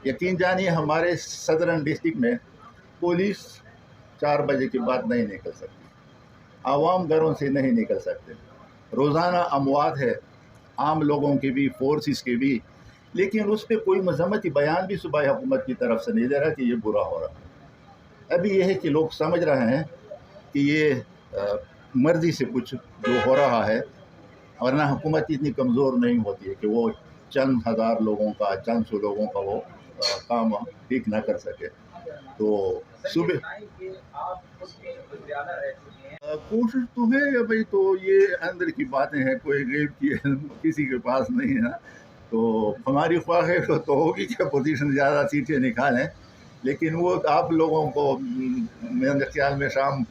यकीन जानिए हमारे सदरन डिस्ट्रिक्ट में पुलिस 4 बजे के बाद नहीं निकल सकती, आवाम घरों से नहीं निकल सकते। रोज़ाना अमवात है आम लोगों के भी, फोर्सेस के भी, लेकिन उस पर कोई मजम्मती बयान भी सूबाई हुकूमत की तरफ से नहीं दे रहा कि ये बुरा हो रहा है। अभी ये है कि लोग समझ रहे हैं कि ये मर्जी से कुछ जो हो रहा है, वरना हुकूमत इतनी कमज़ोर नहीं होती है कि वो चंद हज़ार लोगों का, चंद सौ लोगों का वो काम ठीक ना कर सके। तो सुबह कोशिश तो है भाई, तो ये अंदर की बातें हैं, कोई गैब की किसी के पास नहीं है। तो हमारी ख्वाहिश तो होगी कि अपोजिशन ज़्यादा सीटें निकालें, लेकिन वो आप लोगों को मेरे ख्याल में शाम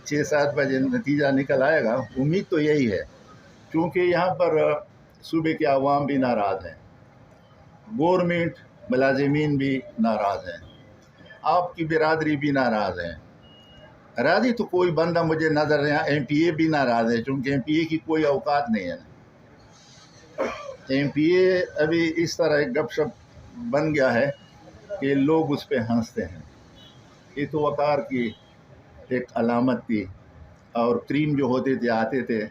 6-7 बजे नतीजा निकल आएगा। उम्मीद तो यही है, क्योंकि यहाँ पर सूबे के अवाम भी नाराज़ हैं, गवर्नमेंट मुलाजिमीन भी नाराज़ हैं, आपकी बिरादरी भी नाराज़ हैं। राजी तो कोई बंदा मुझे नज़र नहीं, MPA भी नाराज़ है, क्योंकि MPA की कोई औकात नहीं है। MPA अभी इस तरह गपशप बन गया है कि लोग उस पर हंसते हैं। ये तो वक़ार की एक अलामत थी, और क्रीम जो होते थे आते थे,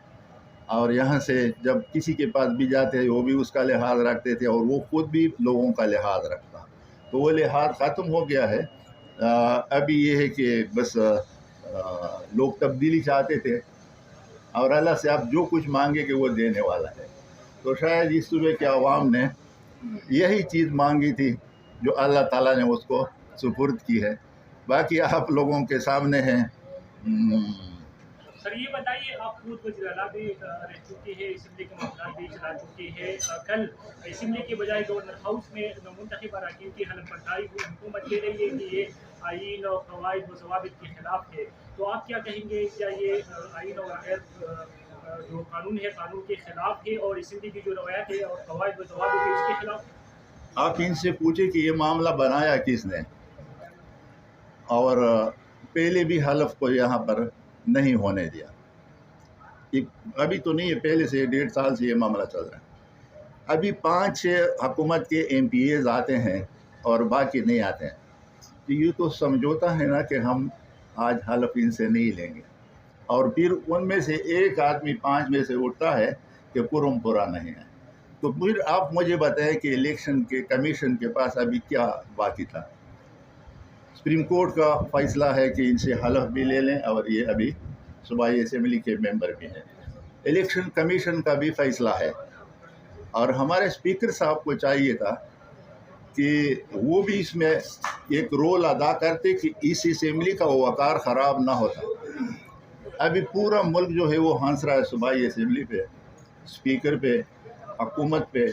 और यहाँ से जब किसी के पास भी जाते वो भी उसका लिहाज रखते थे, और वो खुद भी लोगों का लिहाज रखता। तो वो लिहाज ख़त्म हो गया है। अभी ये है कि बस लोग तब्दीली चाहते थे, और अल्लाह से आप जो कुछ मांगे कि वो देने वाला है। तो शायद इस सूबे के अवाम ने यही चीज़ मांगी थी जो अल्लाह ताला ने उसको सुपुर्द की है। बाकी आप लोगों के सामने हैं। सर ये बताइए, आप खुद वज़ीर-ए-आला भी रह चुके हैं, असेंबली के मामलात भी चला चुके हैं। कल असेंबली के बजाय गवर्नर हाउस में मुंतखब अरकान की हलफ बर्दारी हुकूमत कह रही है कि ये आईन और क़वाइद व ज़वाबित के खिलाफ है। तो आप क्या कहेंगे, क्या ये आईन और गैर जो कानून है, कानून के खिलाफ है, और असेंबली की जो रवायत है और क़वाइद व ज़वाबित है उसके खिलाफ है? आप इनसे पूछे कि ये मामला बनाया किसने, और पहले भी हलफ को यहाँ पर नहीं होने दिया। अभी तो नहीं है, पहले से 1.5 साल से ये मामला चल रहा है। अभी 5-6 हुकूमत के MPAs आते हैं और बाकी नहीं आते हैं। तो ये तो समझौता है ना कि हम आज हलफ इनसे नहीं लेंगे, और फिर उनमें से एक आदमी 5 में से उठता है कि कुरम पूरा नहीं है। तो फिर आप मुझे बताएं कि इलेक्शन के कमीशन के पास अभी क्या बाकी था। सुप्रीम कोर्ट का फैसला है कि इनसे हलफ भी ले लें, और ये अभी सूबाई असेंबली के मेंबर भी हैं। इलेक्शन कमीशन का भी फैसला है, और हमारे स्पीकर साहब को चाहिए था कि वो भी इसमें एक रोल अदा करते कि इस असेंबली का वक़ार ख़राब ना होता। अभी पूरा मुल्क जो है वो हंस रहा है सूबाई असेंबली पे, स्पीकर पे, हुकूमत पे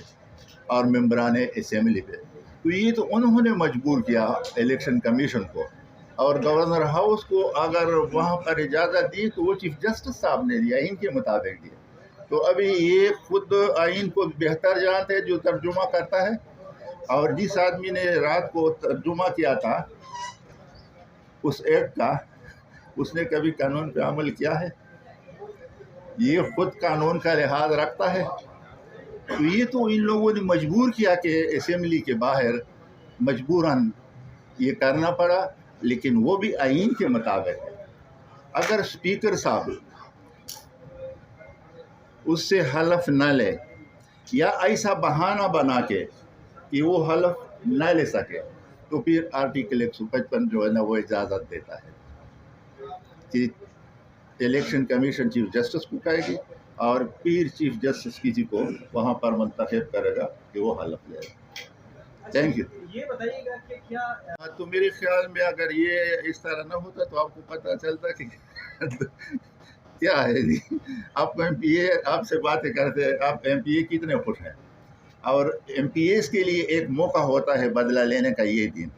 और मेंबरान असेंबली पे। तो ये तो उन्होंने मजबूर किया इलेक्शन कमीशन को, और गवर्नर हाउस को अगर वहाँ पर इजाज़त दी तो वो चीफ जस्टिस साहब ने दिया, इनके मुताबिक दिया। तो अभी ये खुद आइन को बेहतर जानते हैं जो तर्जुमा करता है, और जिस आदमी ने रात को तर्जुमा किया था उस एक्ट का, उसने कभी कानून पे अमल किया है? ये खुद कानून का लिहाज रखता है। तो ये तो इन लोगों ने मजबूर किया कि असेंबली के बाहर मजबूरन ये करना पड़ा, लेकिन वो भी आइन के मुताबिक है। अगर स्पीकर साहब उससे हलफ न ले, या ऐसा बहाना बना के कि वो हलफ न ले सके, तो फिर आर्टिकल 155 जो है ना वो इजाज़त देता है कि इलेक्शन कमीशन चीफ जस्टिस को कहेगी, और फिर चीफ जस्टिस किसी को वहाँ पर मुंतखब करेगा कि वो हलफ लेगा। Thank you. ये बताइएगा कि क्या तो मेरे ख्याल में अगर ये इस तरह ना होता तो आपको पता चलता कि क्या है जी। आपको MPA आपसे बातें करते हैं, आप MPA कितने खुश हैं, और MPAs के लिए एक मौका होता है बदला लेने का ये दिन।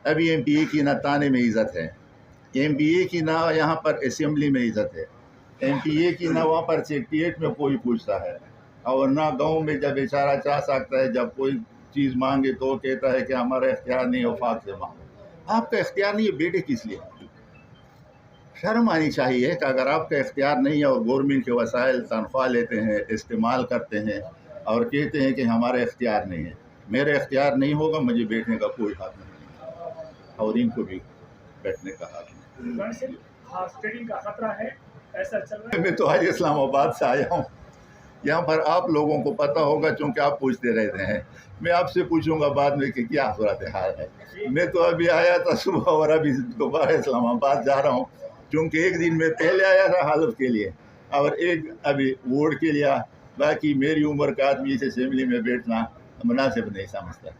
अभी MPA की ना ताने में इज़्ज़त है, MPA की ना यहाँ पर असेंबली में इज़्ज़त है, MPA की ना वहाँ पर सेक्रेटेरिएट में कोई पूछता है, और ना गांव में जब इशारा चाह सकता है, जब कोई चीज़ मांगे तो कहता है कि हमारा इख्तियार नहीं, वफाक से मांगो। आपका इख्तियार नहीं है, बेटे किस लिए? शर्म आनी चाहिए कि अगर आपका इख्तियार नहीं है और गवर्नमेंट के वसाइल तनख्वाह लेते हैं, इस्तेमाल करते हैं, और कहते हैं कि हमारा इख्तियार नहीं है। میرے اختیار نہیں ہوگا مجھے بیٹھنے کا کوئی حق نہیں اور ان کو بھی بیٹھنے کا حق نہیں. اسٹیڈنگ کا خطرہ ہے ایسا چل رہا ہے. میں تو آج اسلام آباد سے آیا ہوں. یہاں پر آپ لوگوں کو پتہ ہوگا چونکہ آپ پوچھتے رہتے ہیں. میں آپ سے پوچھوں گا بعد میں کہ کیا صورتحال ہے. میں تو ابھی آیا تھا صبح اور ابھی دوبارہ اسلام آباد جا رہا ہوں چونکہ ایک دن میں پہلے آیا تھا حلف کے لیے اور ایک ابھی ووٹ کے لیے. باقی میری عمر کا آدمی اس اسمبلی میں بیٹھنا مناسب نہیں سمجھتا.